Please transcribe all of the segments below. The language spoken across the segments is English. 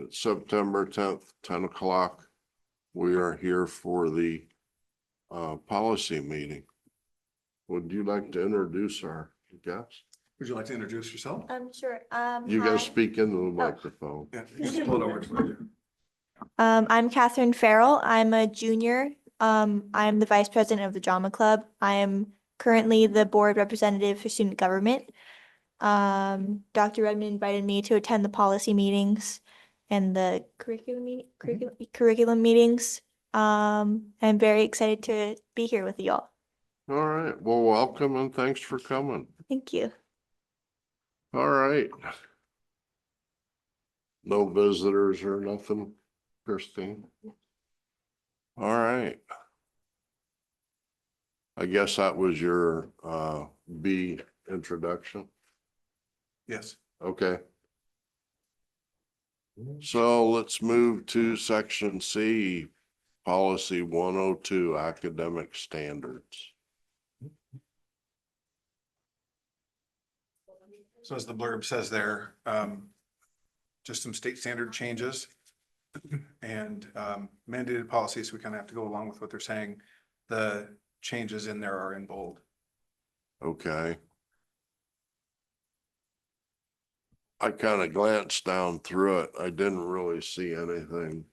It's September 10th, 10 o'clock. We are here for the policy meeting. Would you like to introduce our guest? Would you like to introduce yourself? Sure. You Hi. guys speak into the microphone. Yeah, just pull it over to you. I'm Catherine Farrell. I'm a junior. I'm the vice president of the drama club. I am currently the board representative for student government. Dr. Redmond invited me to attend the policy meetings and the curriculum meetings. I'm very excited to be here with you all. All right. Well, welcome and thanks for coming. Thank you. All right. No visitors or nothing, Christine? All right. I guess that was your B introduction. Yes. Okay. So let's move to section C, policy 102, academic standards. So as the blurb says there, just some state standard changes and mandated policies. We kind of have to go along with what they're saying. The changes in there are in bold. Okay. I kind of glanced down through it. I didn't really see anything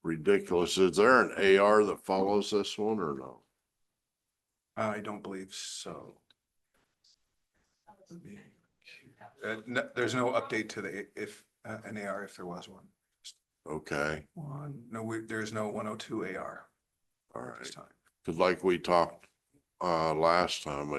ridiculous. Is there an AR that follows this one or no? I don't believe so. There's no update to the, if an AR, if there was one. Okay, There's no 102 AR all this right. time. Cause like we talked last time,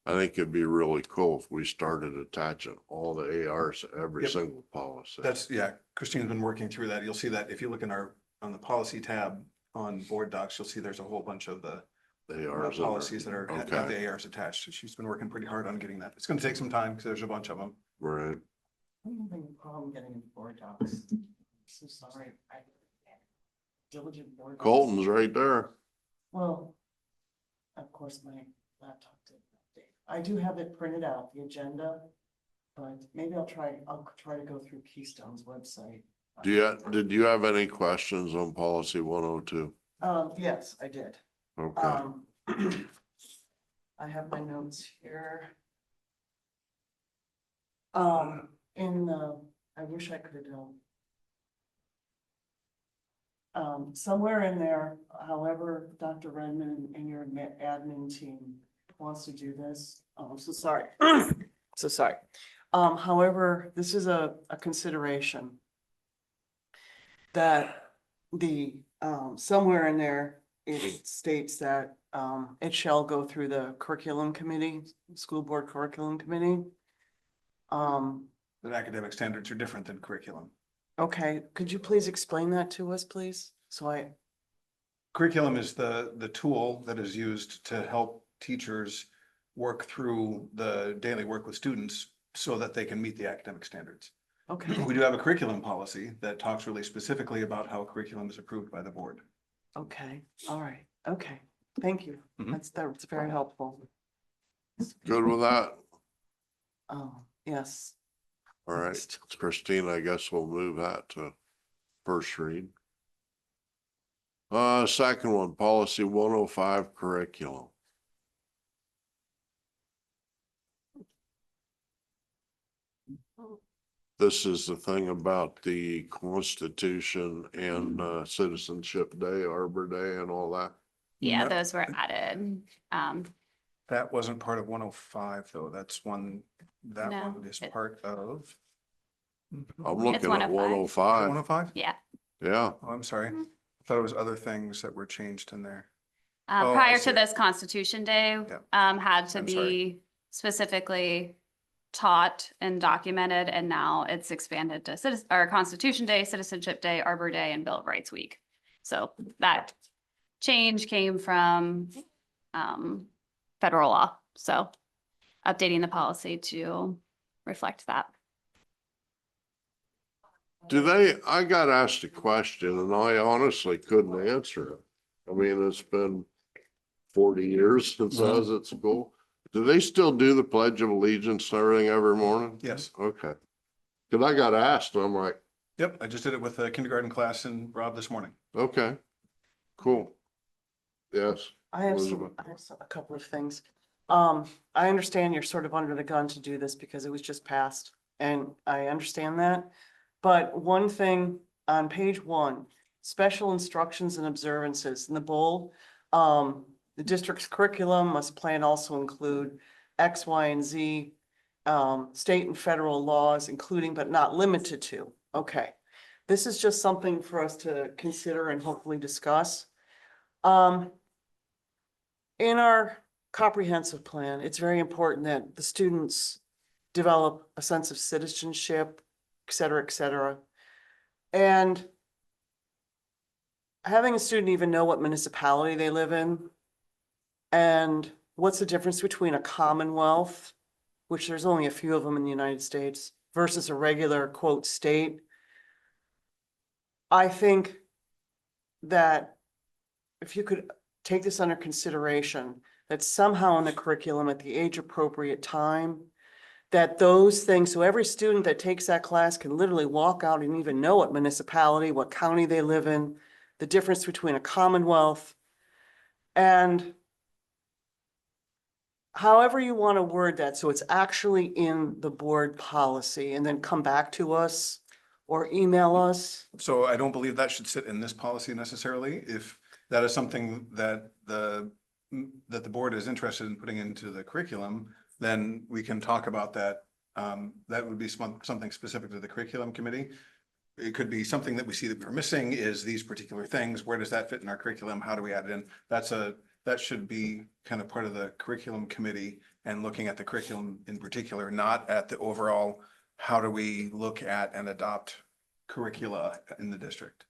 I think it'd be really cool if we started attaching all the ARs to every Yep. single policy. Yeah, Christine's been working through that. You'll see that if you look on the policy tab on board docs, you'll see there's a whole bunch of the ARs in there. policies that have the ARs attached. So she's been working pretty hard on getting that. It's gonna take some time because there's a bunch of them. Right. I'm having a problem getting into board docs. So sorry. Diligent board. docs. Colton's right there. Well, of course, my laptop didn't update. I do have it printed out, the agenda, but maybe I'll try to go through Keystone's website. Did you have any questions on policy 102? Yes, I did. Okay. I have my notes here. I wish I could somewhere in there, however, Dr. Redmond and your admin team wants to do this. Oh, I'm so sorry. So sorry. However, this is a consideration that the, somewhere in there, it states that it shall go through the curriculum committee, school board curriculum committee. The academic standards are different than curriculum. Okay, could you please explain that to us, please? Curriculum is the tool that is used to help teachers work through the daily work with students so that they can meet the academic standards. Okay, We do have a curriculum policy that talks really specifically about how curriculum is approved by the board. okay, all right, okay, thank you. Mhm. That's very helpful. Good with that? Oh, yes. All right, Christine, I guess we'll move that to first read. Second one, policy 105 curriculum. This is the thing about the Constitution and Citizenship Day, Arbor Day and all that. Yeah, No. those were added. That wasn't part of 105 though. That's one, that No, one is it- part of. I'm looking at 105. 105. 105? Yeah. Yeah, Oh, I'm sorry. I thought it was other things that were changed in there. Uh, Oh, I prior see. to this Constitution Day, had to I'm be sorry. specifically taught and documented, and now it's expanded to Constitution Day, Citizenship Day, Arbor Day, and Bill of Rights Week. So that change came from federal law. So updating the policy to reflect that. I got asked a question and I honestly couldn't answer it. I mean, it's been 40 years since I was at school. Do they still do the Pledge of Allegiance and everything every morning? Yes. Okay. Cause I got asked, and I'm like, Yep, I just did it with a kindergarten class and Rob this morning. Okay, cool. Yes, I have Elizabeth. a couple of things. I understand you're sort of under the gun to do this because it was just passed, and I understand that. But one thing on page 1, special instructions and observances in the bold, the district's curriculum must plan also include X, Y, and Z, state and federal laws, including but not limited to. Okay. This is just something for us to consider and hopefully discuss. In our comprehensive plan, it's very important that the students develop a sense of citizenship, et cetera, et cetera. And having a student even know what municipality they live in and what's the difference between a commonwealth, which there's only a few of them in the United States, versus a regular quote state. I think that if you could take this under consideration, that somehow in the curriculum at the age appropriate time, that those things, so every student that takes that class can literally walk out and even know what municipality, what county they live in, the difference between a commonwealth, and however you want to word that, so it's actually in the board policy, and then come back to us or email us. So I don't believe that should sit in this policy necessarily. If that is something that the board is interested in putting into the curriculum, then we can talk about that. That would be something specific to the curriculum committee. It could be something that we see that we're missing is these particular things. Where does that fit in our curriculum? How do we add it in? That should be kind of part of the curriculum committee and looking at the curriculum in particular, not at the overall, how do we look at and adopt curricula in the district?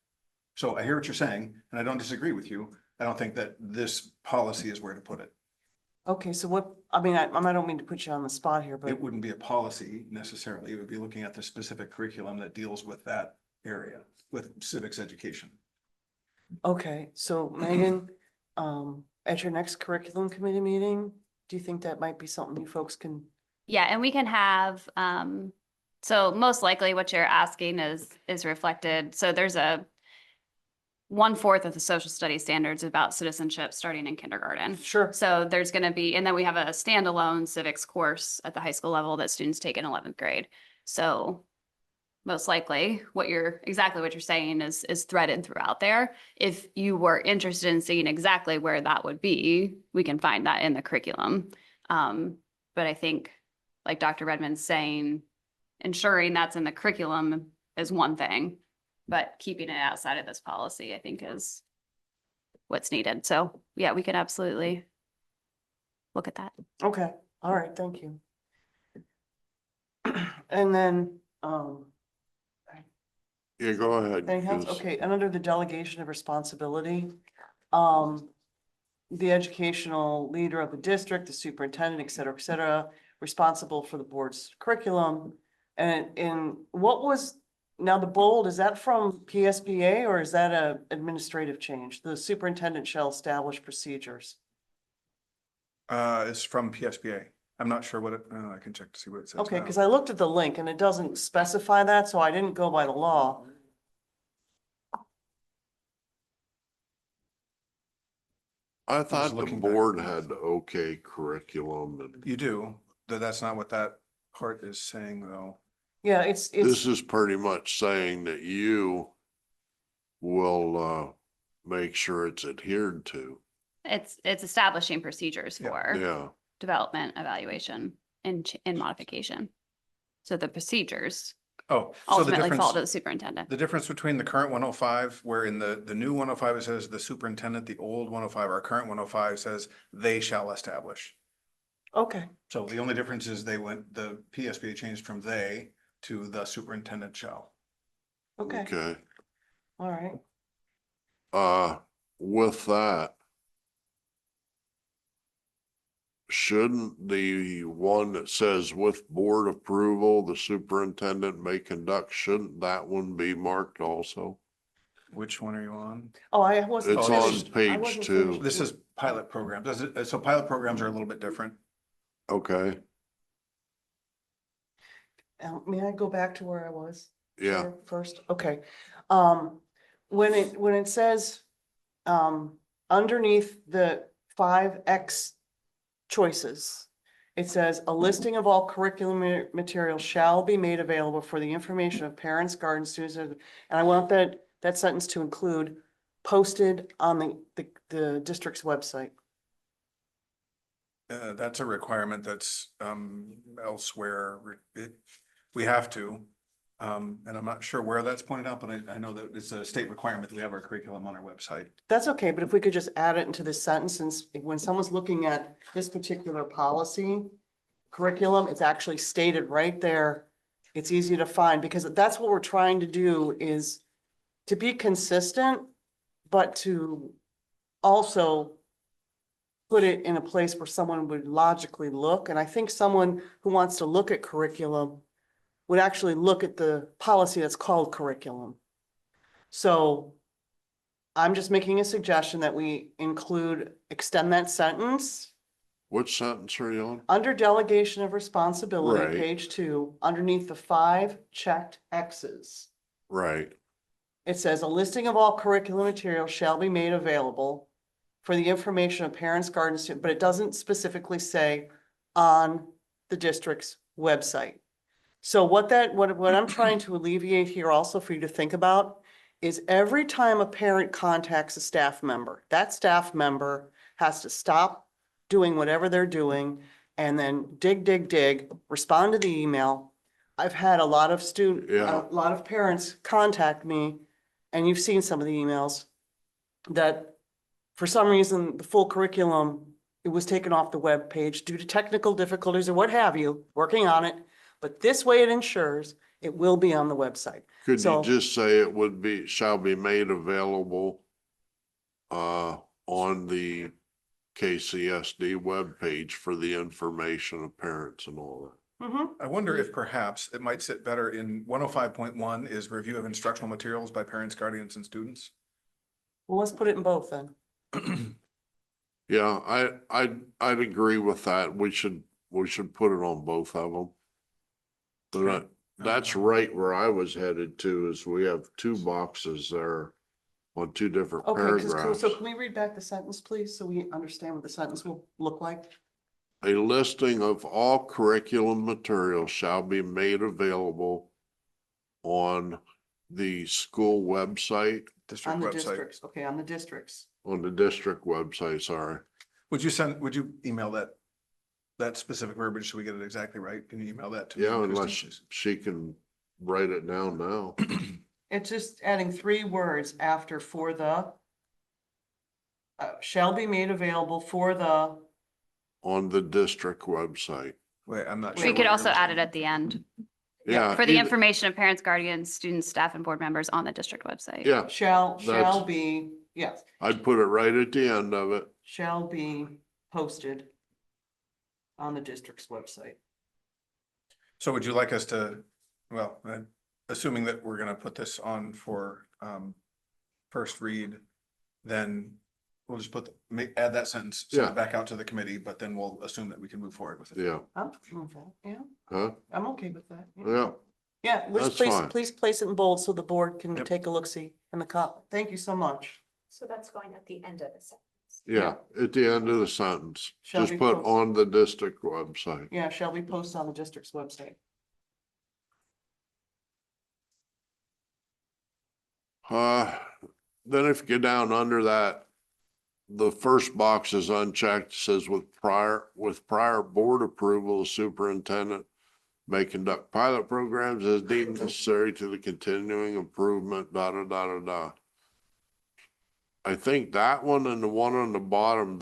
So I hear what you're saying, and I don't disagree with you. I don't think that this policy is where to put it. Okay, so what, I mean, I don't mean to put you on the spot here, but, It wouldn't be a policy necessarily. It would be looking at the specific curriculum that deals with that area, with civics education. okay, so Megan, at your next curriculum committee meeting, do you think that might be something you folks can? Yeah, and we can have, so most likely what you're asking is reflected. So there's a 1/4 of the social studies standards about citizenship starting in kindergarten. Sure. So there's going to be, and then we have a standalone civics course at the high school level that students take in 11th grade. So most likely exactly what you're saying is threaded throughout there. If you were interested in seeing exactly where that would be, we can find that in the curriculum. But I think, like Dr. Redmond's saying, ensuring that's in the curriculum is one thing, but keeping it outside of this policy, I think, is what's needed. So yeah, we could absolutely look at that. Okay, all right, thank you. And then, Yeah, go ahead. anything else? 'cause- Okay, and under the delegation of responsibility, the educational leader of the district, the superintendent, et cetera, responsible for the board's curriculum. And in what was, now the bold, is that from PSBA or is that a administrative change? The superintendent shall establish procedures. It's from PSBA. I'm not sure what I can check to see what it says. Okay, now. because I looked at the link and it doesn't specify that, so I didn't go by the law. I thought the looking back. board had okay curriculum and You do, that's not what that part is saying though. Yeah, this it's, is pretty much saying that you will, make sure it's adhered to. It's establishing procedures Yeah. for Yeah, development, evaluation, and modification. So the procedures Oh, so the ultimately fall to difference, the superintendent. the difference between the current 105, where in the new 105, it says the superintendent, the old 105, our current 105 says they shall establish. okay, So the only difference is the PSBA changed from they to the superintendent shall. okay, okay. all right. With that, shouldn't the one that says with board approval, the superintendent may conduct, shouldn't that one be marked also? Which one are you on? Oh, I wasn't. It's Oh, on this is- I page wasn't 2. finished. This is pilot program. So pilot programs are a little bit different. Okay, May I go back to where I was? Yeah. Chair first? Okay. When it says, underneath the 5X choices, it says a listing of all curriculum material shall be made available for the information of parents, guardians, students, and I want that sentence to include posted on the district's website. That's a requirement that's elsewhere. We have to. And I'm not sure where that's pointed out, but I know that it's a state requirement that we have our curriculum on our website. That's okay, but if we could just add it into this sentence, since when someone's looking at this particular policy curriculum, it's actually stated right there. It's easy to find because that's what we're trying to do is to be consistent, but to also put it in a place where someone would logically look. And I think someone who wants to look at curriculum would actually look at the policy that's called curriculum. So I'm just making a suggestion that we extend that sentence Which sentence are you on? under delegation of responsibility, Right. page 2, underneath the 5 checked X's. Right. It says a listing of all curriculum material shall be made available for the information of parents, guardians, but it doesn't specifically say on the district's website. So what I'm trying to alleviate here also for you to think about is every time a parent contacts a staff member, that staff member has to stop doing whatever they're doing and then dig, respond to the email. I've had a lot of Yeah. a lot of parents contact me, and you've seen some of the emails that for some reason, the full curriculum, it was taken off the web page due to technical difficulties or what have you, working on it. But this way it ensures it will be on the website. Could you So- just say it would be, shall be made available on the KCSD webpage for the information of parents and all that? Mhm. I wonder if perhaps it might sit better in 105.1 is review of instructional materials by parents, guardians, and students. Well, let's put it in both then. Yeah, I'd agree with that. We should put it on both of them. But that's right where I was headed to, is we have 2 boxes there on 2 different Okay, paragraphs. so can we read back the sentence, please, so we understand what the sentence will look like? A listing of all curriculum material shall be made available on the school website, District On the website. districts, okay, on the districts. on the district website, sorry. Would you email that specific verbiage so we get it exactly right? Can you email that to me? Yeah, unless Kristen, please? she can write it down now. It's just adding 3 words after for the shall be made available for the, On the district website. Wait, I'm not sure. We could where also you're- add it at the end Yeah. for the either- information of parents, guardians, students, staff, and board members on the district website. Yeah, shall That's- be, yes, I'd put it right at the end of it. shall be posted on the district's website. So would you like us to, well, assuming that we're gonna put this on for first read, then we'll just add that sentence, send Yeah. it back out to the committee, but then we'll assume that we can move forward with it. Yeah, I'm fine with that, yeah, huh? I'm okay with that. Yeah, Yeah, let's That's fine. please place it in bold so the board can Yep. take a look-see in the cop. Thank you so much. So that's going at the end of the sentence. yeah, at the end of the sentence, Shall just be put posted. on the district website. Yeah, shall be posted on the district's website. Then if you get down under that, the first box is unchecked, says with prior board approval, the superintendent may conduct pilot programs as deemed necessary to the continuing improvement, da, da, da, da, da. I think that one and the one on the bottom,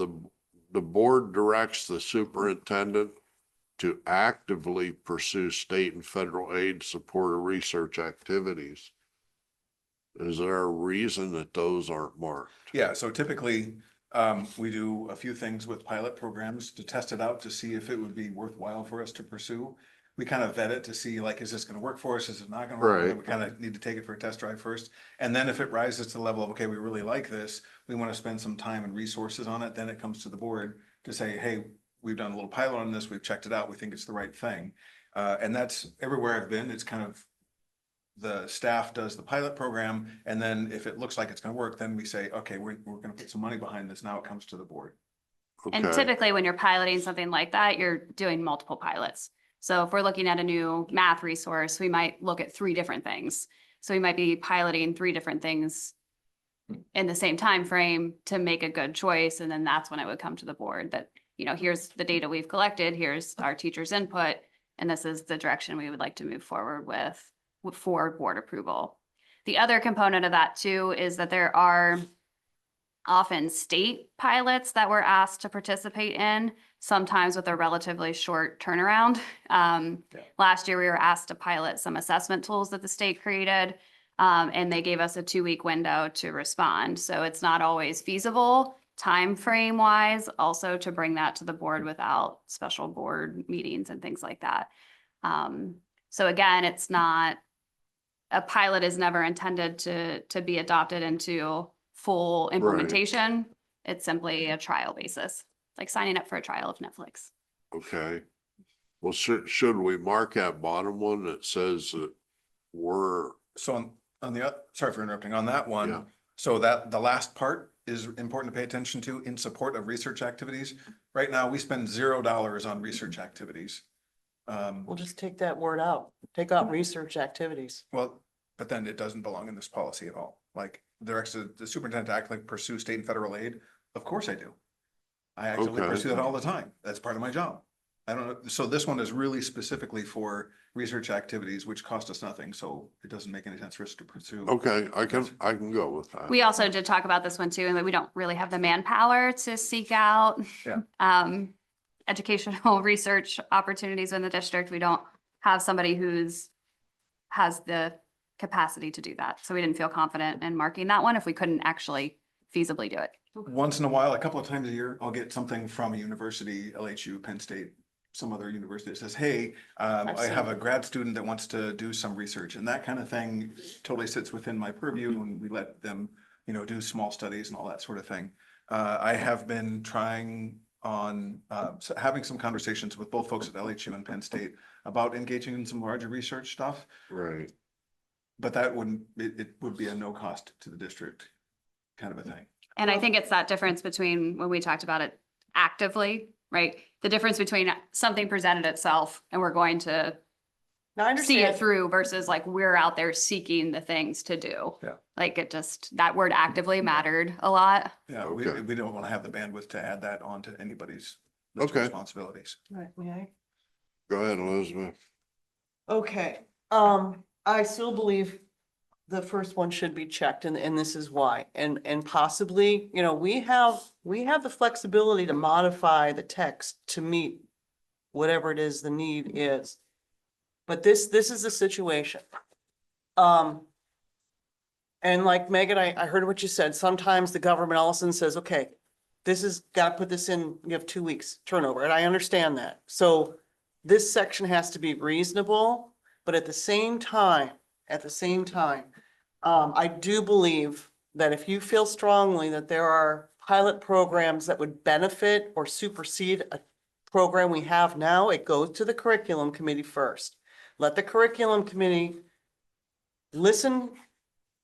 the board directs the superintendent to actively pursue state and federal aid support or research activities. Is there a reason that those aren't marked? Yeah, so typically, we do a few things with pilot programs to test it out to see if it would be worthwhile for us to pursue. We kind of vet it to see like, is this gonna work for us? Is it not gonna work? Right. We kind of need to take it for a test drive first. And then if it rises to the level of, okay, we really like this, we want to spend some time and resources on it, then it comes to the board to say, hey, we've done a little pilot on this, we've checked it out, we think it's the right thing. And that's everywhere I've been, it's kind of the staff does the pilot program, and then if it looks like it's gonna work, then we say, okay, we're gonna put some money behind this. Now it comes to the board. And Okay, typically when you're piloting something like that, you're doing multiple pilots. So if we're looking at a new math resource, we might look at 3 different things. So we might be piloting 3 different things in the same time frame to make a good choice. And then that's when it would come to the board that, here's the data we've collected, here's our teacher's input, and this is the direction we would like to move forward with for board approval. The other component of that too is that there are often state pilots that we're asked to participate in, sometimes with a relatively short turnaround. Last year, we were asked to pilot some assessment tools that the state created, and they gave us a 2-week window to respond. So it's not always feasible time frame wise, also to bring that to the board without special board meetings and things like that. So again, it's not, a pilot is never intended to be adopted into full implementation. It's simply a trial basis, like signing up for a trial of Netflix. okay. Well, should we mark that bottom one that says that we're, So on the, sorry for interrupting, on that Yeah. one, so that the last part is important to pay attention to in support of research activities. Right now, we spend $0 on research activities. We'll just take that word out, take out research activities. Well, but then it doesn't belong in this policy at all. Like the superintendent to actively pursue state and federal aid. Of course I do. I actively Okay. pursue that all the time. That's part of my job. I don't know. So this one is really specifically for research activities, which cost us nothing. So it doesn't make any sense for us to pursue. okay, I can go with that. We also did talk about this one too, and that we don't really have the manpower to seek out Yeah. educational research opportunities in the district. We don't have somebody has the capacity to do that. So we didn't feel confident in marking that one if we couldn't actually feasibly do it. Once in a while, a couple of times a year, I'll get something from a university, LHU, Penn State, some other university that says, hey, I have a grad student that wants to do some research, and that kind of thing totally sits within my purview, and we let them, do small studies and all that sort of thing. I have been trying on having some conversations with both folks at LHU and Penn State about engaging in some larger research stuff, Right, but that wouldn't, it would be a no cost to the district kind of a thing. And I think it's that difference between when we talked about it actively, right? The difference between something presented itself and we're going to Now, I see it understand, through versus like we're out there seeking the things to do. Yeah. Like it just, that word actively mattered a lot. Yeah, Okay. we don't want to have the bandwidth to add that on to anybody's list of Okay. responsibilities. right, may I? go ahead, Elizabeth. Okay, I still believe the first one should be checked, and this is why, and possibly, we have the flexibility to modify the text to meet whatever it is the need is. But this is the situation. And like Megan, I heard what you said. Sometimes the government all of a sudden says, okay, this is, gotta put this in, you have 2 weeks turnover, and I understand that. So this section has to be reasonable, but at the same time, I do believe that if you feel strongly that there are pilot programs that would benefit or supersede a program we have now, it goes to the curriculum committee first. Let the curriculum committee listen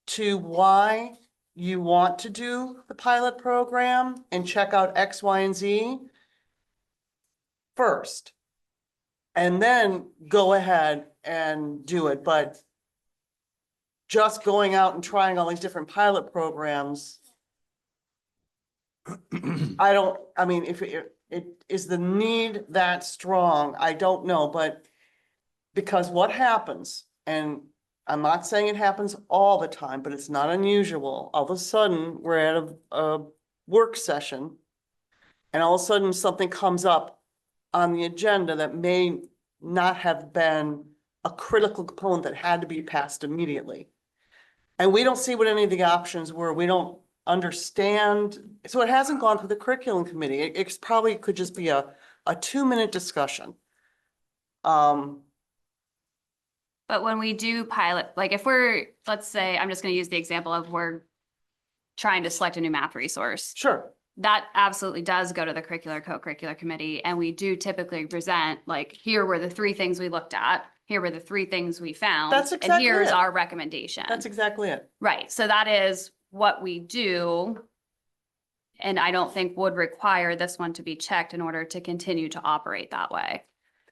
to why you want to do the pilot program and check out X, Y, and Z first. And then go ahead and do it, but just going out and trying all these different pilot programs, I mean, if it is the need that strong, I don't know, but because what happens, and I'm not saying it happens all the time, but it's not unusual. All of a sudden, we're at a work session, and all of a sudden something comes up on the agenda that may not have been a critical component that had to be passed immediately. And we don't see what any of the options were. We don't understand. So it hasn't gone through the curriculum committee. It probably could just be a 2-minute discussion. But when we do pilot, like if we're, let's say, I'm just going to use the example of we're trying to select a new math resource. Sure. That absolutely does go to the curricular co-curricular committee. And we do typically present like, here were the 3 things we looked at. here were the 3 things we found. That's And exactly here's it. our recommendation. That's exactly it. Right, so that is what we do. And I don't think would require this one to be checked in order to continue to operate that way.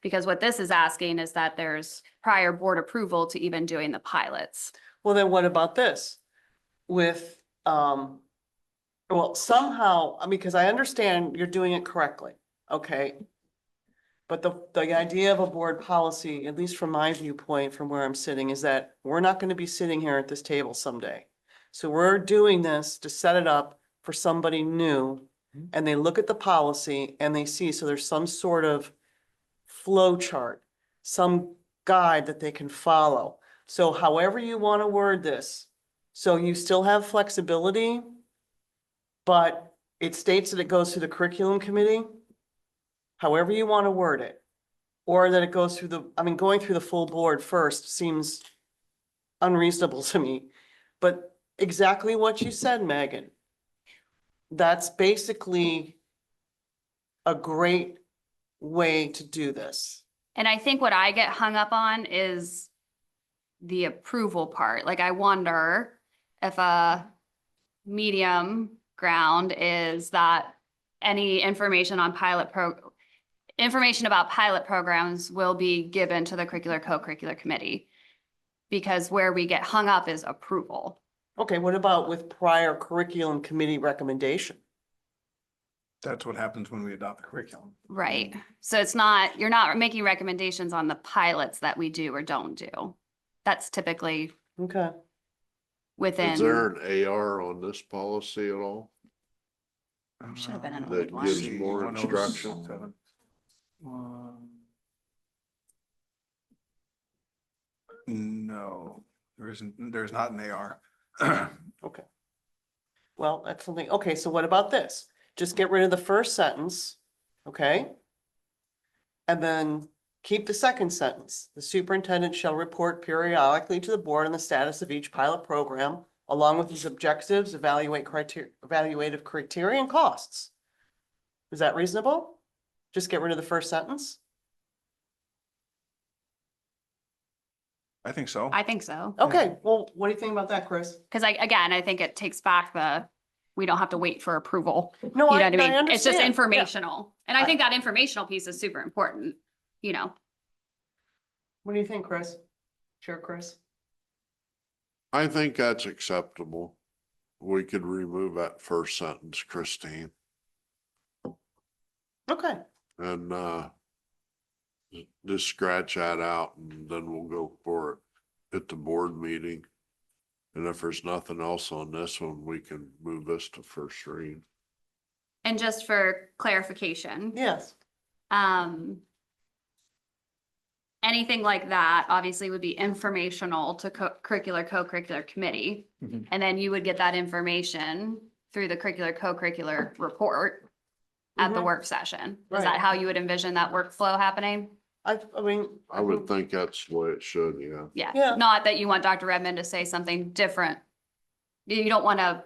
Because what this is asking is that there's prior board approval to even doing the pilots. Well, then what about this? With, well, somehow, I mean, because I understand you're doing it correctly, okay? But the idea of a board policy, at least from my viewpoint, from where I'm sitting, is that we're not gonna be sitting here at this table someday. So we're doing this to set it up for somebody new, and they look at the policy and they see, so there's some sort of flow chart, some guide that they can follow. So however you want to word this, so you still have flexibility, but it states that it goes through the curriculum committee, however you want to word it. Or that it goes through the, I mean, going through the full board first seems unreasonable to me. But exactly what you said, Megan. That's basically a great way to do this. And I think what I get hung up on is the approval part. Like, I wonder if a medium ground is that any information on information about pilot programs will be given to the curricular co-curricular committee. Because where we get hung up is approval. Okay, what about with prior curriculum committee recommendation? That's what happens when we adopt the curriculum. Right. So it's not, you're not making recommendations on the pilots that we do or don't do. That's typically Okay, Is there within, an AR on this policy at all? should have been an That old one. gives more instruction? 107. No, there's not an AR. okay. Well, that's something, okay, so what about this? Just get rid of the first sentence, okay? And then keep the second sentence. The superintendent shall report periodically to the board on the status of each pilot program, along with its objectives, evaluative criteria and costs. Is that reasonable? Just get rid of the first sentence? I think so. I think so. Okay, well, what do you think about that, Chris? Because I think it takes back we don't have to wait for approval. No, You know what I mean? understand. It's just Yeah. informational. And I think that informational piece is super important, you know? What do you think, Chris? Chair Chris? I think that's acceptable. We could remove that first sentence, Christine, Okay, and just scratch that out and then we'll go for it at the board meeting. And if there's nothing else on this one, we can move this to first read. And just for clarification, yes. anything like that obviously would be informational to curricular co-curricular committee. Mhm. And then you would get that information through the curricular co-curricular report at the Mhm. work session. Is Right. that how you would envision that workflow happening? I mean. I would think that's the way it should, yeah. Yeah. Yeah, not that you want Dr. Redmond to say something different. You don't want a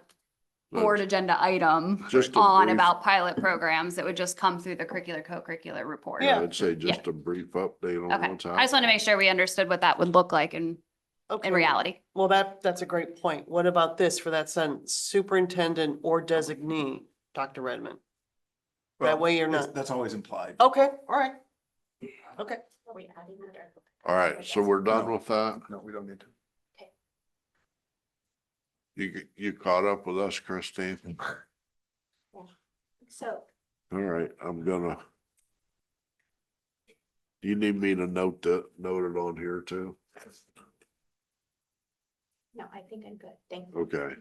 board agenda item Just a on brief- about pilot programs. It would just come through the curricular co-curricular report. Yeah. I'd say just a brief update on Okay, what's I just want to happening. make sure we understood what that would look like in Okay. reality. Well, that's a great point. What about this for that sentence? Superintendent or designee, Dr. Redmond? That Well, way you're not, That's always implied. okay, all right. Okay, Are we adding that or? All right, so we're done No. with that? No, we don't need to. You caught up with us, Christine? So, All right, I'm gonna. Do you need me to note it on here too? no, I think I'm good. Thank you. Okay.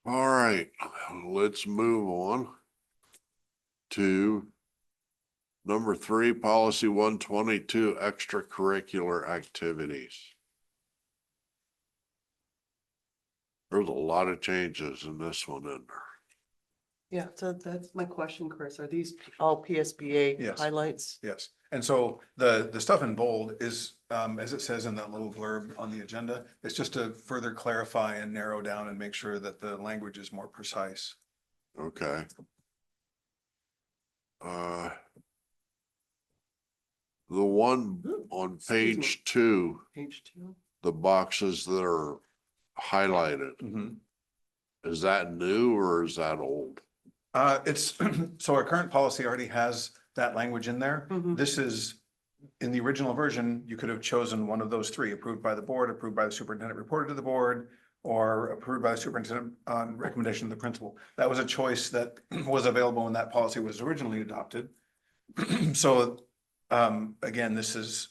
All right, let's move on to number 3, policy 122, extracurricular activities. There's a lot of changes in this one in there. yeah, so that's my question, Chris. Are these all PSBA Yes. highlights? Yes, and so the stuff in bold is, as it says in that little blurb on the agenda, it's just to further clarify and narrow down and make sure that the language is more precise. Okay. The one on Excuse me. page 2, Page 2. the boxes that are highlighted, Mhm. is that new or is that old? It's, so our current policy already has that language in there. Mhm. This is, in the original version, you could have chosen one of those three, approved by the board, approved by the superintendent, reported to the board, or approved by the superintendent on recommendation of the principal. That was a choice that was available when that policy was originally adopted. So, again, this is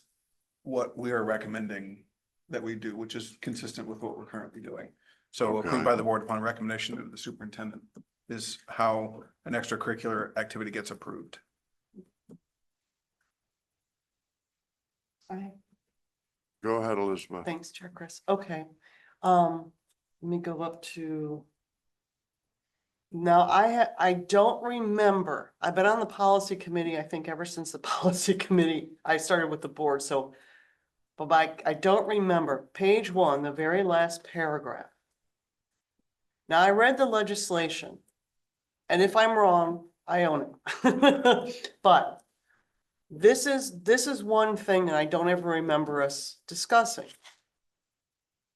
what we are recommending that we do, which is consistent with what we're currently doing. So approved Okay. by the board upon recommendation of the superintendent is how an extracurricular activity gets approved. Okay. Go ahead, Elizabeth. Thanks, Chair Chris. Okay. Let me go up to. Now, I don't remember, I've been on the policy committee, I think ever since the policy committee, I started with the board, so. But I don't remember, page 1, the very last paragraph. Now, I read the legislation. And if I'm wrong, I own it. But this is one thing that I don't ever remember us discussing.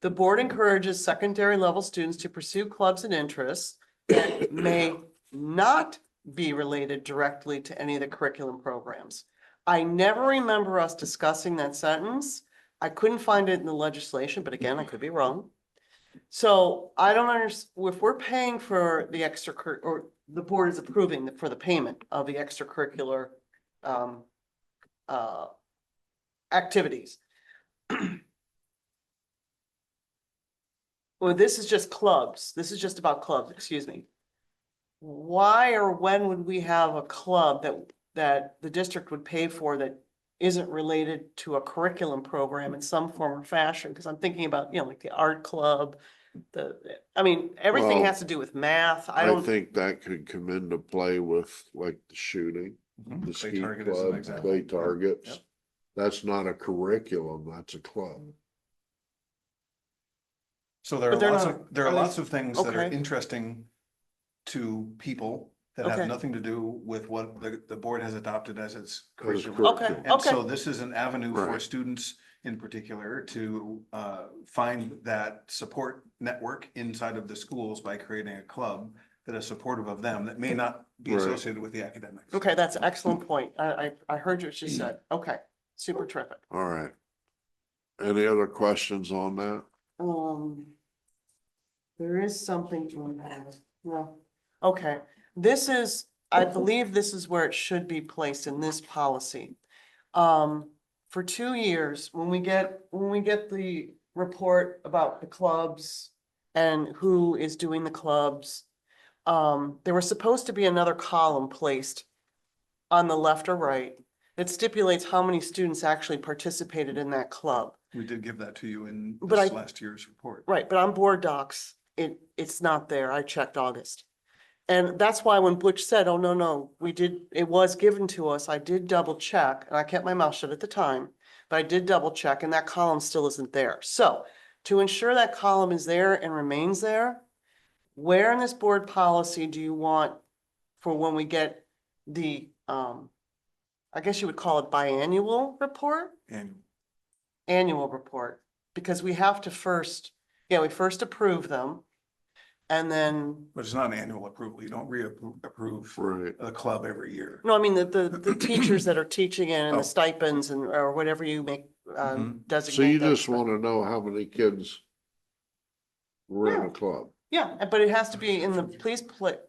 The board encourages secondary level students to pursue clubs and interests that may not be related directly to any of the curriculum programs. I never remember us discussing that sentence. I couldn't find it in the legislation, but again, I could be wrong. So I don't understand, if we're paying for the or the board is approving for the payment of the extracurricular activities. Well, this is just clubs. This is just about clubs, excuse me. Why or when would we have a club that the district would pay for that isn't related to a curriculum program in some form or fashion? Because I'm thinking about, like the art club, everything Well, has to do with math. I I don't, think that could come into play with like the shooting, the Clay ski Target is an club, example. clay Yep. targets. That's not a curriculum, that's a club. So there are But they're lots not- of, there are are they- lots of things that are okay. interesting to people that Okay. have nothing to do with what the board has adopted as its curriculum. curriculum. Okay. And so this is an avenue for Right. students in particular to find that support network inside of the schools by creating a club that is supportive of them that may not be Right. associated with the academics. okay, that's an excellent point. I heard what you said. Okay, super terrific. All right. Any other questions on that? There is something on that. No. Okay, this is, I believe this is where it should be placed in this policy. For 2 years, when we get the report about the clubs and who is doing the clubs, there was supposed to be another column placed on the left or right that stipulates how many students actually participated in that club. We did give that to you in But this I- last year's report. Right, but on board docs, it's not there. I checked August. And that's why when Butch said, oh, no, it was given to us, I did double check, and I kept my mouth shut at the time, but I did double check, and that column still isn't there. So to ensure that column is there and remains there, where in this board policy do you want for when we get the, I guess you would call it biannual report? And Annual report, because we have to we first approve them. And then, but it's not an annual approval. You don't approve Right. a club every year. no, I mean, the teachers that are teaching it and Oh. the stipends or whatever you make Mhm. designate. So you that just stuff. want to know how many kids were in a club? Yeah, but it has to be in the, please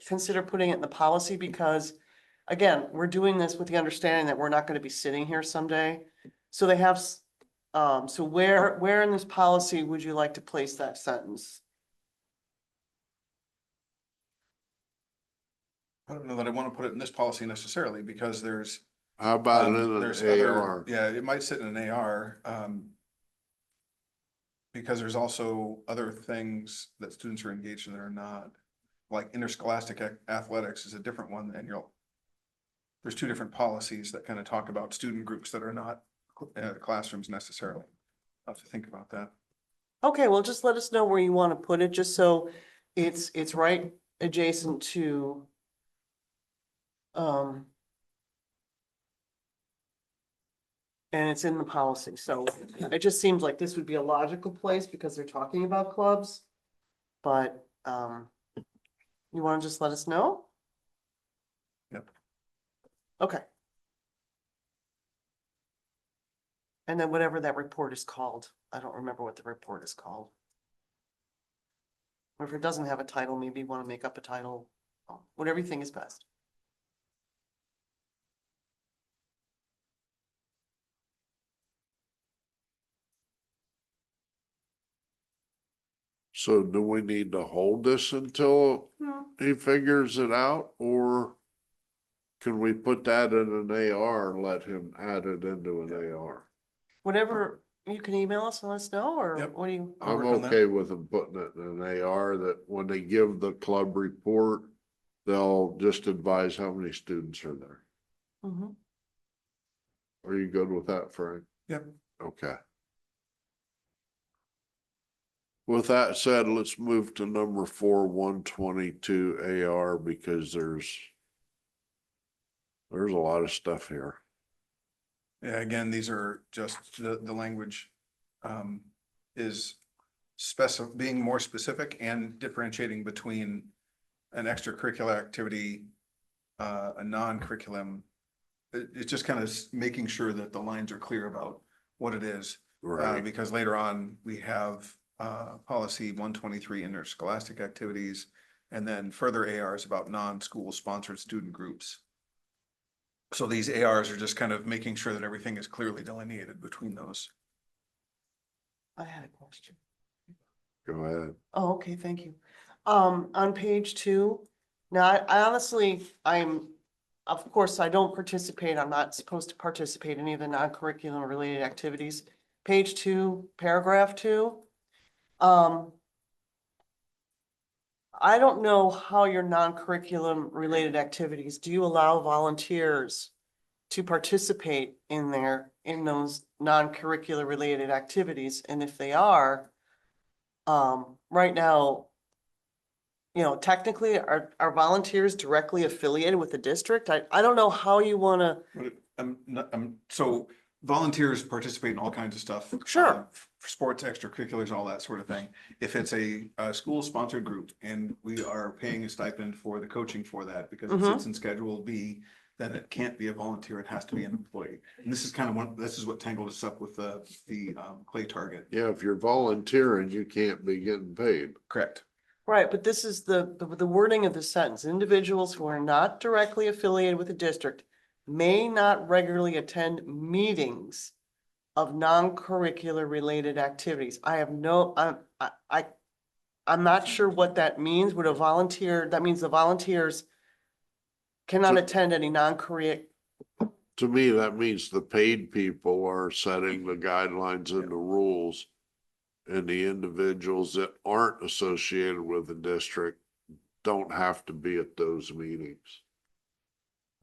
consider putting it in the policy because, again, we're doing this with the understanding that we're not gonna be sitting here someday. So they have, so where in this policy would you like to place that sentence? I don't know that I want to put it in this policy necessarily because there's How about in an there's other, AR? yeah, it might sit in an AR. Because there's also other things that students are engaged in that are not, like interscholastic athletics is a different one and there's two different policies that kind of talk about student groups that are not classrooms necessarily. I'll have to think about that. Okay, well, just let us know where you want to put it, just so it's right adjacent to And it's in the policy, so it just seems like this would be a logical place because they're talking about clubs. But, you wanna just let us know? Yep. Okay. And then whatever that report is called, I don't remember what the report is called. Or if it doesn't have a title, maybe you wanna make up a title, whatever you think is best. So do we need to hold this until he figures it out, or can we put that in an AR and let him add it into an AR? Whatever, you can email us and let us know, or Yep. what do you? I'll I'm work on that. okay with them putting it in an AR, that when they give the club report, they'll just advise how many students are there. Mhm. Are you good with that, Frank? Yep. Okay. With that said, let's move to number 4, 122 AR, because there's a lot of stuff here. Yeah, again, these are just the language is being more specific and differentiating between an extracurricular activity, a non-curriculum. It's just kind of making sure that the lines are clear about what it is. Right, Because later on, we have policy 123 interscholastic activities, and then further ARs about non-school sponsored student groups. So these ARs are just kind of making sure that everything is clearly delineated between those. I had a question. go ahead. Oh, okay, thank you. On page 2, now I honestly, of course, I don't participate, I'm not supposed to participate in any of the non-curriculum related activities. Page 2, paragraph 2. I don't know how your non-curriculum related activities, do you allow volunteers to participate in those non-curricular related activities? And if they are, right now, technically, are volunteers directly affiliated with the district? I don't know how you wanna, So volunteers participate in all kinds of stuff. Sure. For sports, extracurriculars, all that sort of thing. If it's a school sponsored group and we are paying a stipend for the coaching for that because it sits in Schedule B, then it can't be a volunteer, it has to be an employee. And this is kind of this is what tangled us up with the Clay target. Yeah, if you're volunteering, you can't be getting paid. Correct. right, but this is the wording of the sentence. Individuals who are not directly affiliated with the district may not regularly attend meetings of non-curricular related activities. I'm not sure what that means. Would a volunteer, that means the volunteers cannot So- attend any non-curricular. To me, that means the paid people are setting the guidelines and the rules. And the individuals that aren't associated with the district don't have to be at those meetings.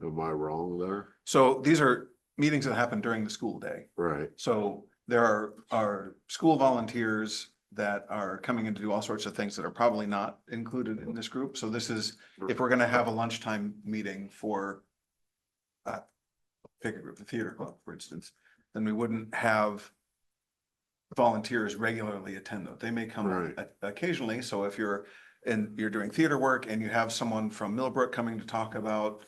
Am I wrong there? So these are meetings that happen during the school day. Right, So there are school volunteers that are coming in to do all sorts of things that are probably not included in this group. So this is, if we're gonna have a lunchtime meeting for pick a group, the theater club, for instance, then we wouldn't have volunteers regularly attend those. They may come Right. occasionally. So if you're doing theater work and you have someone from Millbrook coming to talk about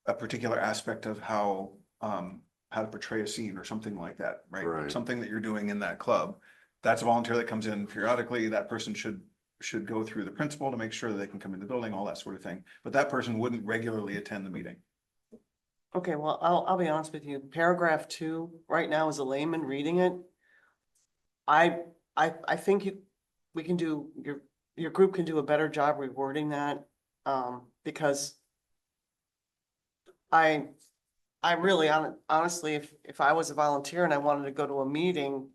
a particular aspect of how to portray a scene or something like that, right? Right. Something that you're doing in that club, that's a volunteer that comes in periodically. That person should go through the principal to make sure that they can come in the building, all that sort of thing. But that person wouldn't regularly attend the meeting. Okay, well, I'll be honest with you. Paragraph 2, right now as a layman reading it, I think we can do, your group can do a better job rewording that, because I really honestly, if I was a volunteer and I wanted to go to a meeting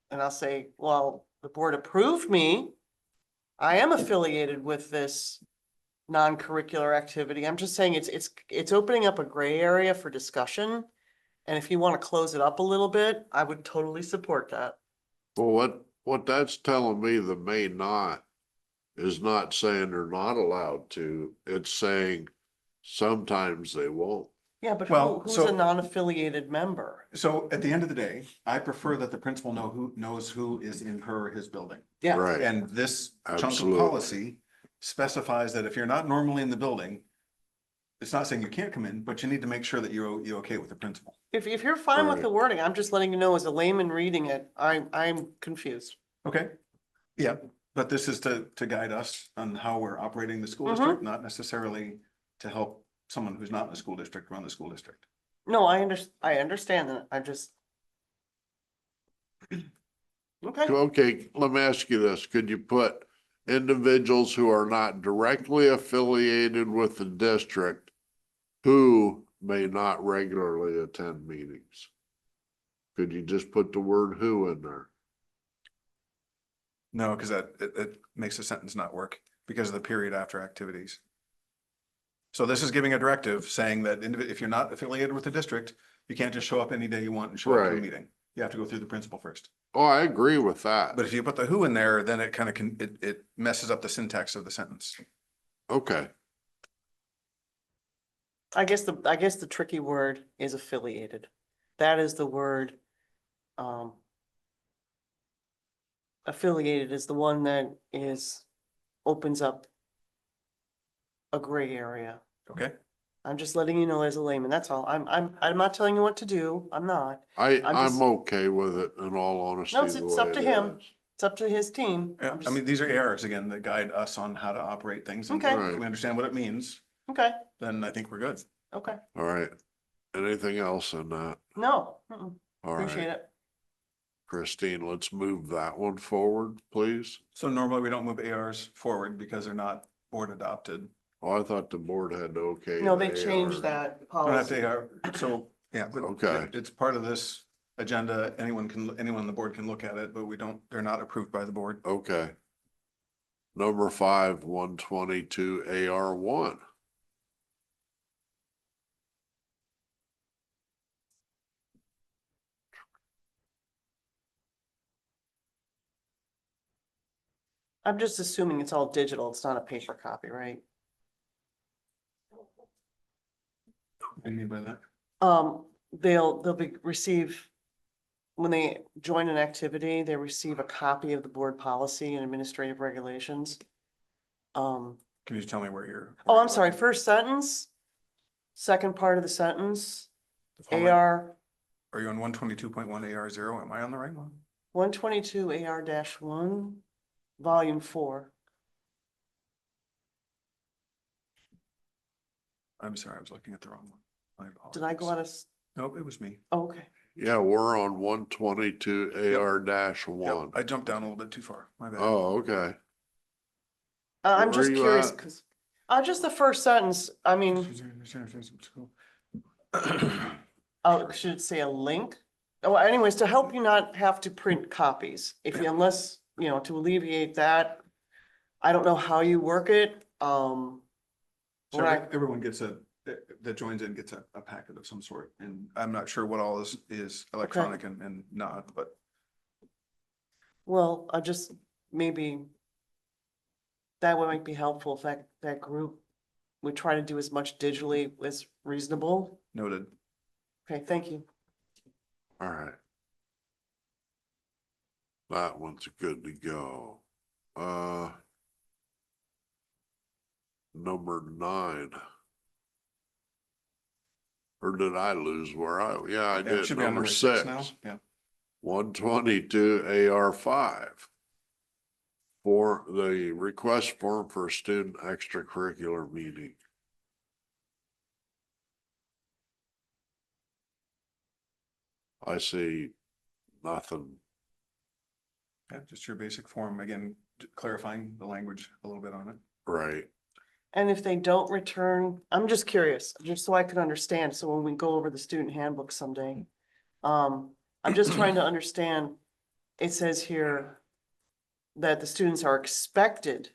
and I'll say, well, the board approved me, I am affiliated with this non-curricular activity. I'm just saying it's opening up a gray area for discussion. And if you want to close it up a little bit, I would totally support that. well, what that's telling me, the may not, is not saying they're not allowed to, it's saying sometimes they won't. Yeah, but Well, who's so- a non-affiliated member? So at the end of the day, I prefer that the principal knows who is in her or his building. Yeah, Right. And this chunk of Absolutely. policy specifies that if you're not normally in the building, it's not saying you can't come in, but you need to make sure that you're okay with the principal. if you're fine with Right. the wording, I'm just letting you know as a layman reading it, I'm confused. Okay? Yeah, but this is to guide us on how we're operating the school Mhm. district, not necessarily to help someone who's not in the school district run the school district. No, I understand that, I just. Okay, Okay, let me ask you this. Could you put individuals who are not directly affiliated with the district who may not regularly attend meetings? Could you just put the word who in there? No, because it makes the sentence not work because of the period after activities. So this is giving a directive saying that if you're not affiliated with the district, you can't just show up any day you want and show up to a Right. meeting. You have to go through the principal first. Oh, I agree with that. But if you put the who in there, then it kind of it messes up the syntax of the sentence. Okay, I guess the tricky word is affiliated. That is the word. Affiliated is the one that opens up a gray area. Okay? I'm just letting you know as a layman, that's all. I'm not telling you what to do. I'm not. I'm I'm just- okay with it in all honesty. No, it's the up way to it him. is. It's up to his team. Yeah, I'm I just- mean, these are ARs again that guide us on how to operate things. And Okay. if we understand what it means, Okay, then I think we're good. okay. All right. Anything else in that? No, All appreciate right, it. Christine, let's move that one forward, please. So normally we don't move ARs forward because they're not board adopted. Oh, I thought the board had to okay. No, the they changed AR. that Don't have policy. to AR, so, yeah, but Okay. it's part of this agenda. Anyone on the board can look at it, but they're not approved by the board. Okay. Number 5, 122 AR1. I'm just assuming it's all digital. It's not a paper copy, right? What do you mean by that? Receive, when they join an activity, they receive a copy of the board policy and administrative regulations. Can you just tell me where you're? Oh, I'm sorry, first sentence, second part of the sentence, The format- AR Are you on 122.1 AR 0? Am I on the right one? 122 AR-1, volume 4. I'm sorry, I was looking at the wrong one. My Did I go out apologies. of, Nope, it was me. oh, okay. Yeah, we're on 122 Yep, AR-1. I jumped down a little bit too far. My bad. Oh, okay. I'm Where just are you curious, at? because, just the first sentence, I mean, oh, should it say a link? Oh, anyways, to help you not have to print copies, unless, to alleviate that, I don't know how you work it, So when I, everyone that joins in gets a packet of some sort, and I'm not sure what all is electronic and not, but well, I just, maybe that might be helpful if that group, we try to do as much digitally as reasonable. noted. Okay, thank you. All right. That one's good to go. Number 9. Or did I lose I Yeah, it did, should be on number 6. now. Yeah. 122 AR5. For the request form for a student extracurricular meeting. I see nothing. Yeah, just your basic form, again, clarifying the language a little bit on it. Right. And if they don't return, I'm just curious, just so I can understand, so when we go over the student handbook someday. I'm just trying to understand, it says here that the students are expected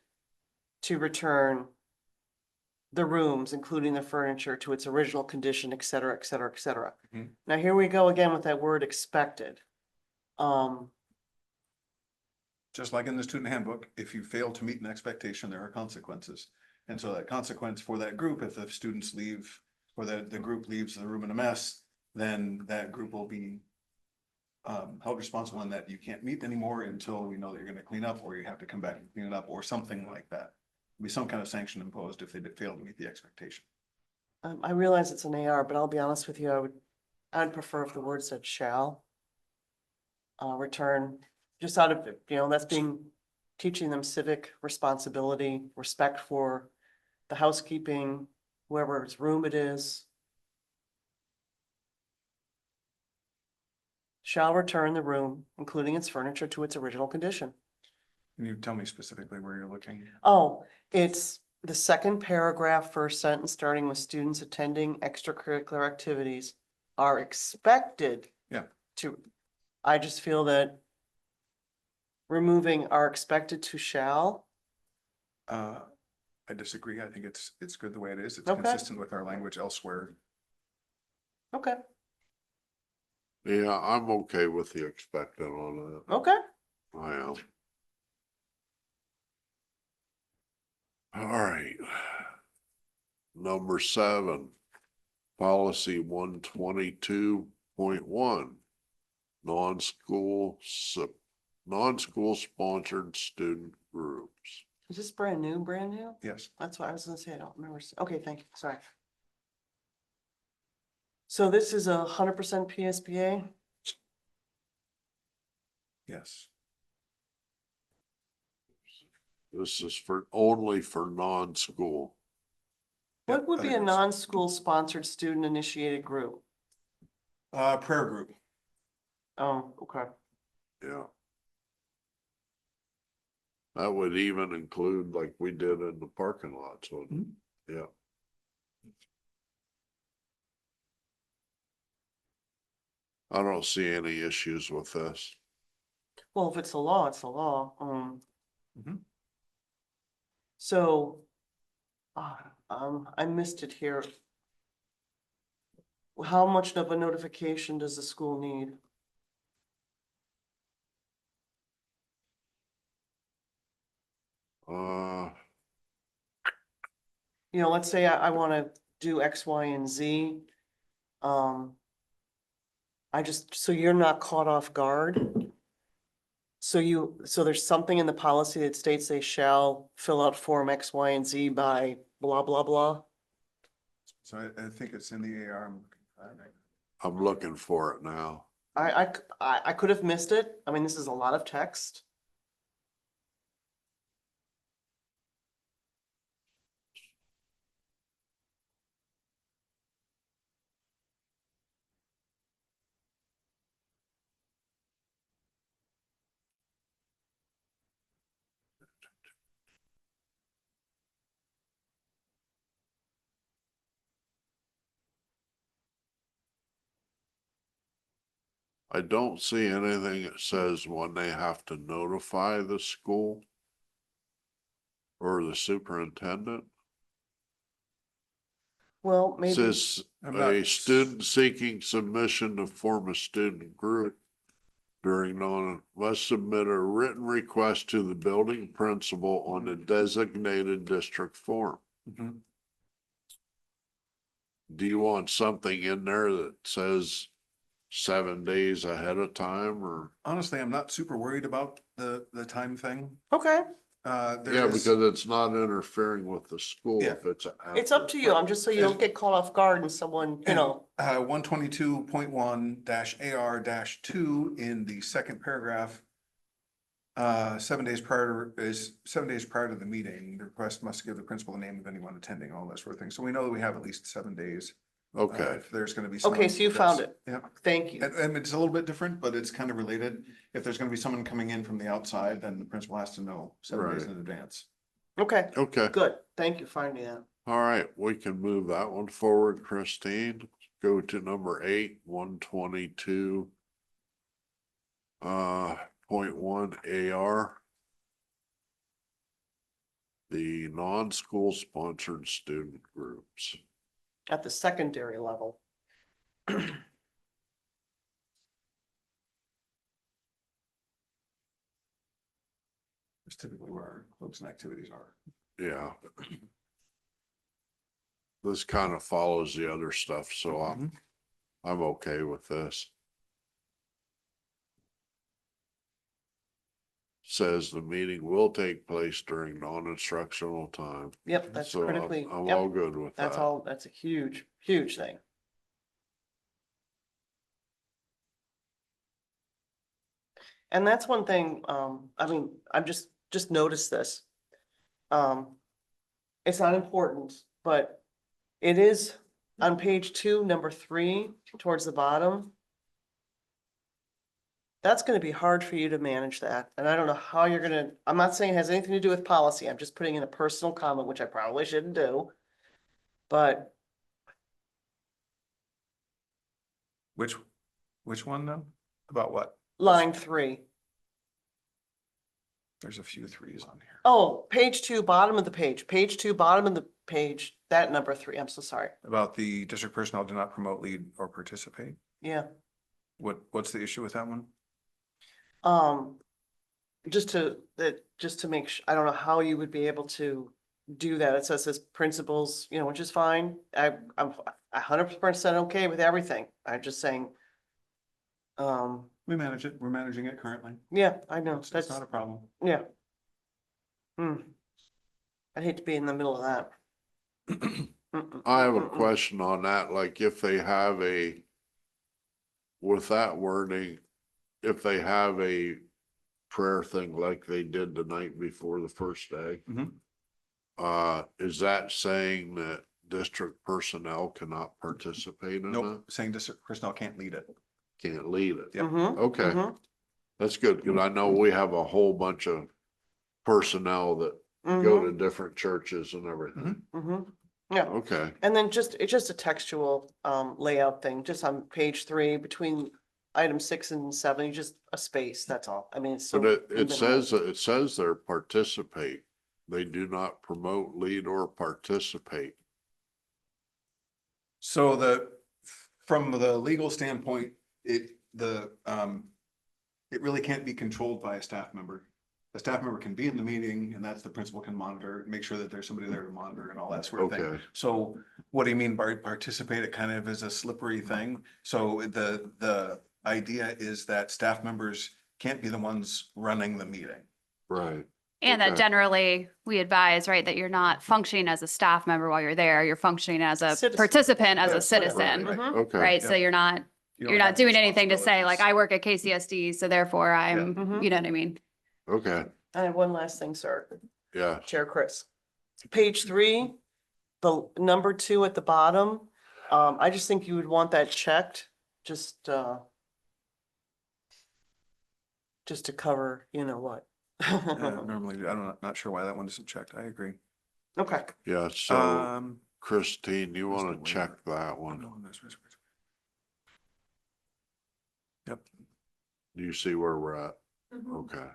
to return the rooms, including the furniture, to its original condition, et cetera, et cetera, et cetera. Mhm. Now, here we go again with that word expected. Just like in the student handbook, if you fail to meet an expectation, there are consequences. And so that consequence for that group, if the students leave or the group leaves the room in a mess, then that group will be held responsible in that you can't meet anymore until we know that you're gonna clean up, or you have to come back and clean it up, or something like that. Be some kind of sanction imposed if they did fail to meet the expectation. I realize it's an AR, but I'll be honest with you, I'd prefer if the word said shall. Return, just out of, that's teaching them civic responsibility, respect for the housekeeping, whoever's room it is. Shall return the room, including its furniture, to its original condition. Can you tell me specifically where you're looking? Oh, it's the second paragraph, first sentence, starting with students attending extracurricular activities are expected. Yeah. I just feel that removing are expected to shall. I disagree. I think it's good the way it is. It's Okay. consistent with our language elsewhere. Okay, Yeah, I'm okay with the expected on that. okay. I am. All right. Number 7, policy 122.1, non-school sponsored student groups. Is this brand new, brand new? Yes. That's what I was gonna say. I don't remember. Okay, thank you. Sorry. So this is 100% PSBA? Yes. This is only for non-school. What would I be think a it's- non-school sponsored student initiated group? Prayer group. Oh, okay. Yeah. That would even include like we did in the parking lots, wouldn't it? Yeah. I don't see any issues with this. Well, if it's a law, it's a law. Mhm. So, I missed it here. How much of a notification does the school need? Let's say I wanna do X, Y, and Z. So you're not caught off guard? So there's something in the policy that states they shall fill out form X, Y, and Z by blah, blah, blah? So I think it's in the AR. I'm looking for it now. I could have missed it. I mean, this is a lot of text. I don't see anything that says when they have to notify the school or the superintendent. Well, It maybe, says I'm not- a student seeking submission to form a student group during must submit a written request to the building principal on the designated district form. Mhm. Do you want something in there that says 7 days ahead of time or? Honestly, I'm not super worried about the time thing. okay, There Yeah, is- because it's not interfering with the school Yeah. if it's. it's up to you. I'm just so you don't get caught off guard and someone, 122.1 AR 2 in the second paragraph. 7 days prior to the meeting, the request must give the principal the name of anyone attending, all that sort of thing. So we know that we have at least 7 days. Okay, If there's gonna be. Okay, someone so you found that's- Yeah, thank you. and it's a little bit different, but it's kind of related. If there's gonna be someone coming in from the outside, then the principal has to know 7 days Right. in advance. Okay, okay. good. Thank you for finding that. All right, we can move that one forward, Christine. Go to number 8, 122. .1 AR. The non-school sponsored student groups. At the secondary level. That's typically where our clubs and activities are. Yeah. this kind of follows the other stuff, so Mm-hmm. I'm okay with this. Says the meeting will take place during non-instructional time. Yep, that's So I'm- critically, I'm yep, all good with that's that. all, that's a huge, huge thing. And that's one thing, I mean, I've just noticed this. It's not important, but it is on page 2, number 3, towards the bottom. That's gonna be hard for you to manage that, and I don't know how you're gonna, I'm not saying it has anything to do with policy, I'm just putting in a personal comment, which I probably shouldn't do. But Which one though? About what? line 3, There's a few threes on here. oh, page 2, bottom of the page 2, bottom of the page, that number 3, I'm so sorry, About the district personnel do not promote, lead, or participate. yeah. What's the issue with that one? Just to make I don't know how you would be able to do that. It says principles, you know, which is fine. I'm 100% okay with everything. I'm just saying. We manage it. We're managing it currently. Yeah, I know. It's That's, not a problem. yeah. I'd hate to be in the middle of that. I have a question on that, like if they have with that wording, if they have a prayer thing like they did the night before the first day, Mhm. Is that saying that district personnel cannot participate in Nope, that? saying district personnel can't lead it. Can't lead it? Yep. Okay, that's good, because I know we have a whole bunch of personnel that go to different churches and everything. Yeah. Okay, And then it's just a textual layout thing, just on page 3, between item 6 and 7, you just a space, that's all. I mean, it's so. but it minimal. says they're participate. They do not promote, lead, or participate. So from the legal standpoint, it really can't be controlled by a staff member. A staff member can be in the meeting and that's the principal can monitor, make sure that there's somebody there to monitor and all that sort of thing. Okay. So what do you mean by participate? It kind of is a slippery thing. So the idea is that staff members can't be the ones running the meeting. Right. And that Okay. generally, we advise, right, that you're not functioning as a staff member while you're there, you're functioning as a Citizen. participant, as a That's right, citizen, right. Mhm. Okay. right? So Yep. you're not, You you're don't not have the doing anything to say like, responsibilities. I work at KCSD, so therefore I'm, Mhm. you know what I mean? Okay, I have one last thing, sir. yeah, Chair Chris. Page 3, the number 2 at the bottom, I just think you would want that checked, just to cover, you know what. Normally, not sure why that one isn't checked. I agree. Okay, yeah, so Um, Christine, you where's wanna the check waiver? that one? Yep. Do you see where we're at? Mhm. Okay,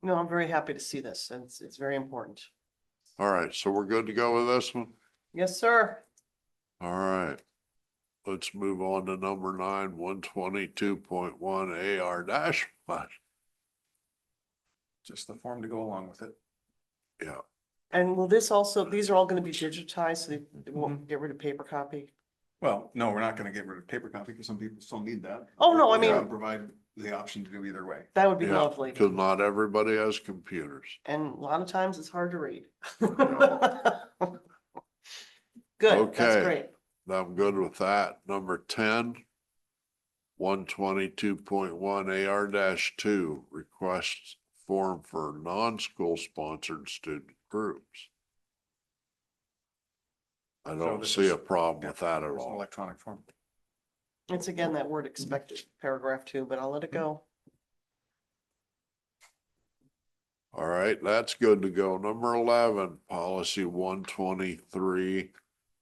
no, I'm very happy to see this, and it's very important. all right, so we're good to go with this one? Yes, sir. All right. Let's move on to number 9, 122.1 AR dash one. Just the form to go along with it. Yeah, And will this also, these are all gonna be digitized, so they won't get rid of paper copy? Well, no, we're not gonna get rid of paper copy because some people still need that. Oh, no, I We're gonna mean- provide the option to do either way. That would be yeah, lovely, because not everybody has computers. and a lot of times it's hard to read. Good, that's Okay. great. I'm good with that. Number 10, 122.1 AR-2, requests form for non-school sponsored student groups. I So don't this see is- a problem Yeah, with that at there's an all. electronic form. It's again that word expected, paragraph 2, but I'll let it go. All right, that's good to go. Number 11, policy 123,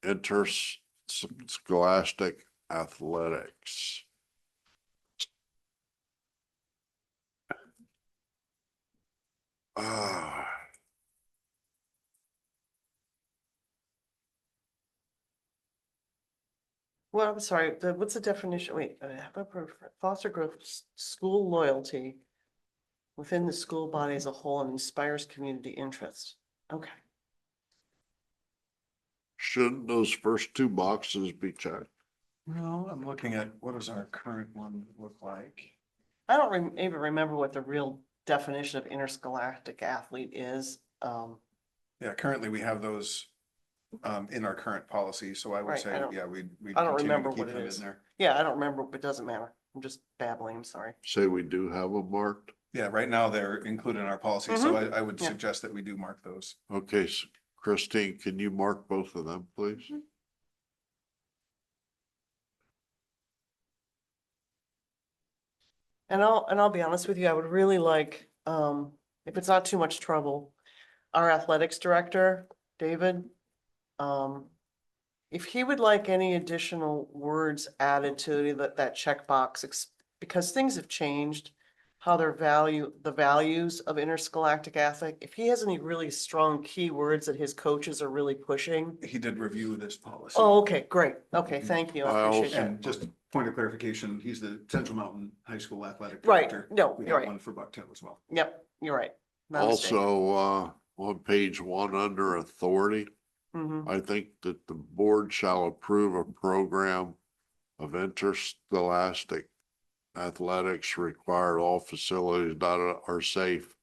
interscholastic athletics. Ah, Well, I'm sorry, what's the definition? Wait, foster growth, school loyalty. within the school body as a whole and inspires community interest. Okay. Shouldn't those first two boxes be checked? No, I'm looking at, what does our current one look like? I don't even remember what the real definition of interscholastic athlete is. Yeah, currently we have those in our current policy, so I would Right, say, I don't- yeah, we I don't continue to remember keep what it them in is. there. Yeah, I don't remember, but it doesn't matter. I'm just babbling, I'm sorry. Say we do have them marked? Yeah, right now they're included in our policy, so I would Yeah. suggest that we do mark those. Okay, Christine, can you mark both of them, please? And I'll be honest with you, I would really like, if it's not too much trouble, our athletics director, David, if he would like any additional words added to that checkbox, because things have changed, how the values of interscholastic athlete, if he has any really strong keywords that his coaches are really pushing. He did review this policy. Oh, okay, great. Okay, thank you. I I appreciate that. And just point of clarification, he's the Central Mountain High School Athletic Right, Director. no, We you're have right. one for Bucktown as well. Yep, you're right. My mistake. Also, on page 1 under authority, Mhm. I think that the board shall approve a program of interscholastic athletics required all facilities are safe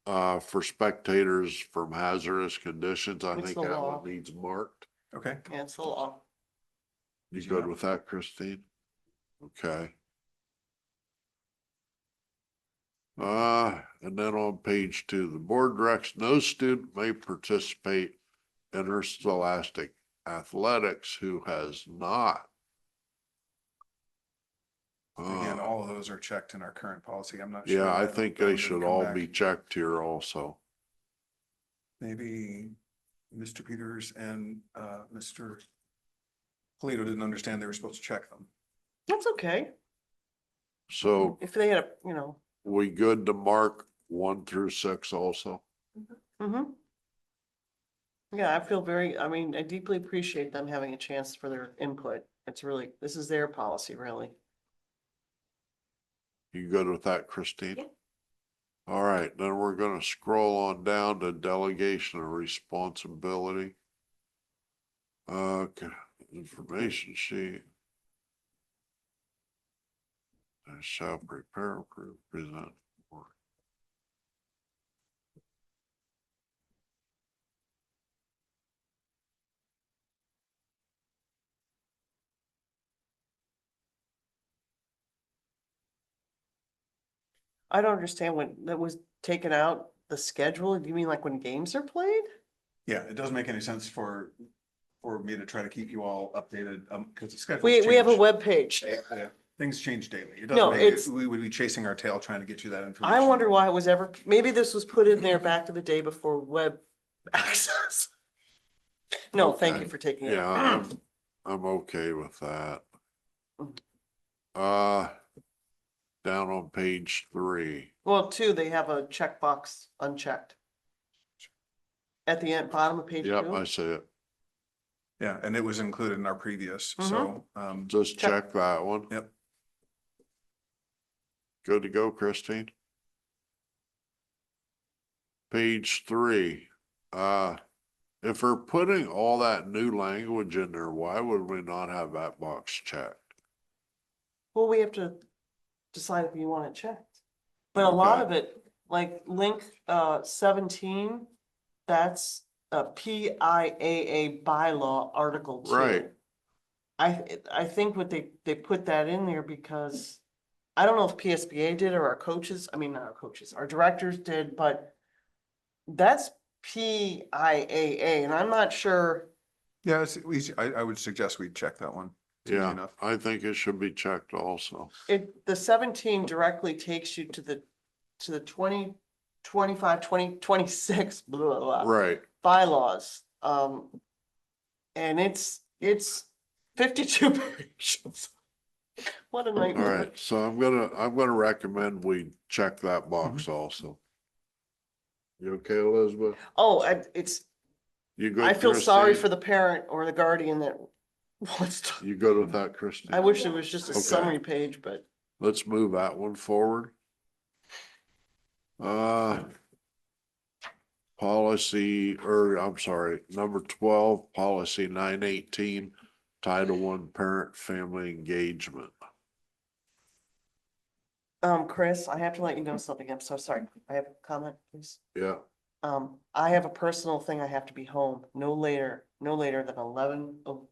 for spectators from hazardous conditions. I It's think the that law. one needs marked. Okay, Yeah, it's the law. You Easy good enough. with that, Christine? Okay. And then on page 2, the board directs no student may participate in interscholastic athletics who has not. again, Uh, all of those are checked in our current policy. I'm not sure. yeah, I that- think that one they didn't should come all back. be checked here also. Maybe Mr. Peters and Mr. Polito didn't understand they were supposed to check them. That's okay. So If they had we good to mark 1 through 6 also? mm-hmm. Yeah, I feel I mean, I deeply appreciate them having a chance for their input. It's really, this is their policy, really. You good with that, Christine? Yeah. All right, then we're gonna scroll on down to delegation of responsibility. Okay, information sheet. I shall prepare, approve, present. I don't understand when that was taken out, the schedule. Do you mean like when games are played? Yeah, it doesn't make any sense for me to try to keep you all updated, because the schedule. We have a web page. Yeah, things change daily. It No, doesn't make, it's- we would be chasing our tail trying to get you that information. I wonder why it was ever, maybe this was put in there back to the day before web access. No, thank you Okay. for taking it. Yeah, I'm okay with that. Down on page 3. Well, two, they have a checkbox unchecked. At the end, bottom of page Yep, I 2. see it. Yeah, and it was included in our previous, Mm-hmm. so, Just Check. check that one. Yep. Good to go, Christine? Page 3, if we're putting all that new language in there, why would we not have that box checked? Well, we have to decide if you want it checked. But a lot Okay. of it, like link 17, that's a PIAA bylaw, Article 2. Right. I think what they put that in there because I don't know if PSBA did or our coaches, I mean, not our coaches, our directors did, but that's PIAA, and I'm not sure. yeah, it's easy. I would suggest we check that one. It's easy Yeah, enough. I think it should be checked also. The 17 directly takes you to the 2025, 2026, blah, blah, blah, Right, bylaws. And it's 52 pages. What a all nightmare. right, so I'm gonna recommend we check that box also. You okay, Elizabeth? Oh, You good? I feel sorry Christine? for the parent or the guardian that wants to. You good with that, Christine? I wish it was just a Okay. summary page, but Let's move that one forward. Policy, or I'm sorry, number 12, policy 918, Title I, parent family engagement. Chris, I have to let you know something. I'm so sorry. I have a comment, please. Yeah, I have a personal thing. I have to be home no later than 11. I'll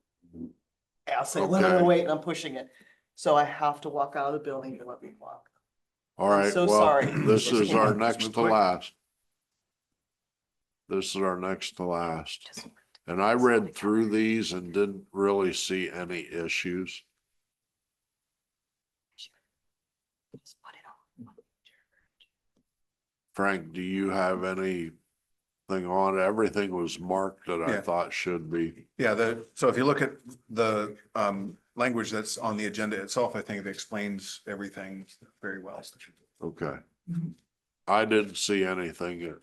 say 11:08 and I'm pushing it. So I have to walk out of the building at 11 o'clock. all I'm right, so well, sorry. this This is came our up. next Move to quick. last. This is our next to last. And I read through these and didn't really see any issues. Frank, do you have anything on it? Everything was marked that I Yeah. thought should be. Yeah, so if you look at the language that's on the agenda itself, I think it explains everything very well. Okay. I didn't see anything that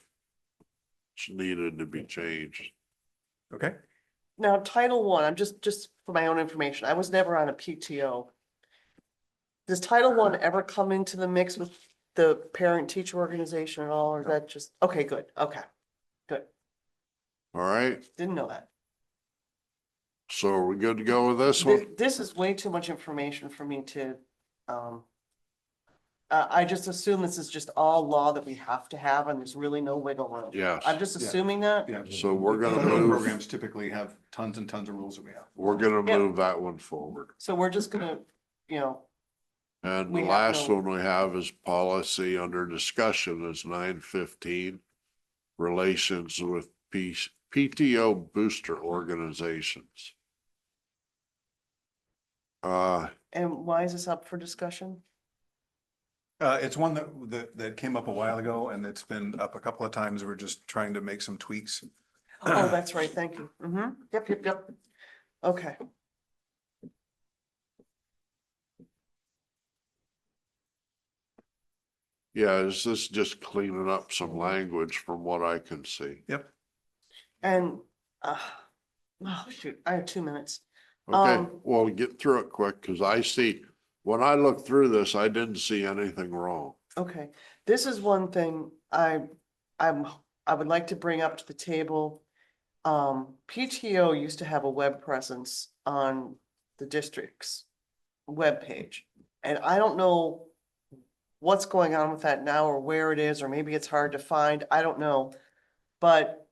needed to be changed. Okay, Now, Title I, I'm just for my own information, I was never on a PTO. Does Title I ever come into the mix with the parent-teacher organization at all, or is that just, okay, good, okay, good, All right, didn't know that. so are we good to go with this one? This is way too much information for me to, I just assume this is just all law that we have to have and there's really no wiggle room. Yes. I'm just Yeah. assuming that. yeah. So we're gonna Federal move, programs typically have tons and tons of rules that we have. we're gonna Yeah. move that one forward. So we're just gonna, you know, And We the have last no- one we have is policy under discussion is 915. Relations with PTO booster organizations. and why is this up for discussion? It's one that came up a while ago and it's been up a couple of times. We're just trying to make some tweaks. Oh, that's right, thank you. Yep. Okay, yeah, this is just cleaning up some language from what I can see. Yep. and, oh, shoot, I have 2 minutes. Okay, well, get through it quick, cause I see, when I looked through this, I didn't see anything wrong. Okay, this is one thing I would like to bring up to the table. PTO used to have a web presence on the district's webpage. And I don't know what's going on with that now or where it is, or maybe it's hard to find, I don't know. But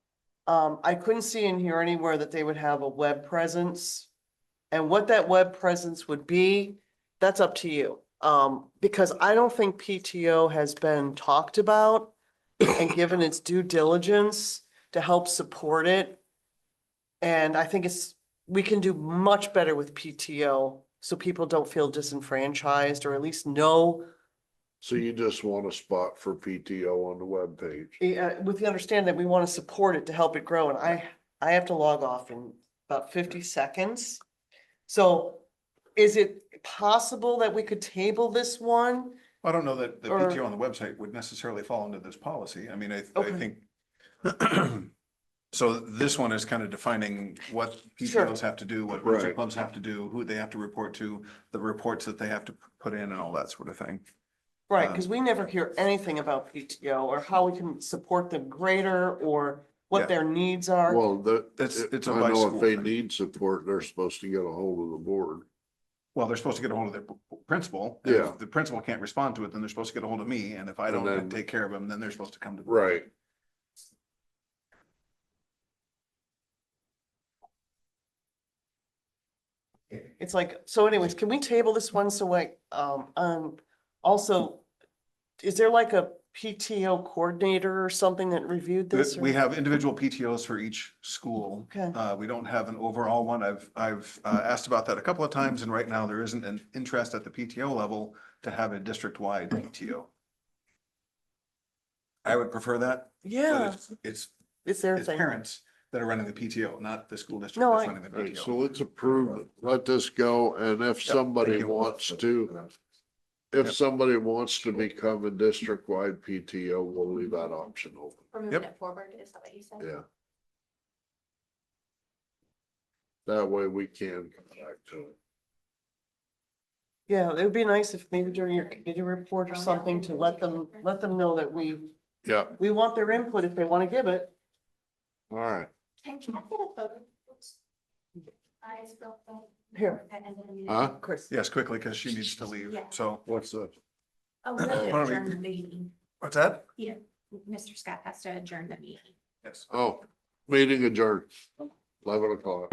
I couldn't see in here anywhere that they would have a web presence. And what that web presence would be, that's up to you. Because I don't think PTO has been talked about and given its due diligence to help support it. And I think we can do much better with PTO so people don't feel disenfranchised or at least know, So you just want a spot for PTO on the webpage? with the understanding that we want to support it to help it grow. And I have to log off in about 50 seconds. So is it possible that we could table this one? I don't know that the Or- PTO on the website would necessarily fall into this policy. I mean, I Okay. think. So this one is kind of defining what Sure. PTOs have to do, what booster Right. clubs have to do, who they have to report to, the reports that they have to put in and all that sort of thing. Right, because we never hear anything about PTO or how we can support them greater or Yeah. what their needs are. Well, It's a I by know if school they thing. need support, they're supposed to get a hold of the board. Well, they're supposed to get a hold of their principal. and if Yeah. The principal can't respond to it, then they're supposed to get a hold of me. And if I And don't then- take care of them, then they're supposed to come to. Right. It's like, so anyways, can we table this one so like, also, is there like a PTO coordinator or something that reviewed this? We or- have individual PTOs for each school. Okay. We don't have an overall one. I've asked about that a couple of times, and right now there isn't an interest at the PTO level to have a district-wide PTO. I would prefer that, but Yeah, it's their it's thing. parents that are running the PTO, not the school district No, that's I- running the Right, so PTO. let's approve it. Let this go, and if Yep, somebody thank you. wants to, if Yep. somebody wants to become a district-wide PTO, we'll leave that option open. We're moving Yep. it forward, is that what you said? Yeah. That way we can come back to it. Yeah, it would be nice if maybe during your committee report or something to let them know that we Yeah, We want their input if they want to give it. all right. Can I get a photo? Oops. I spilled the. Here. And then- Huh? Chris. Yes, quickly, because she needs to leave. Yeah. So, What's this? Oh, we have Why to don't we- adjourn the meeting. what's that? Yeah, Mr. Scott has to adjourn the meeting. Yes. Oh, meeting adjourned. 11 o'clock.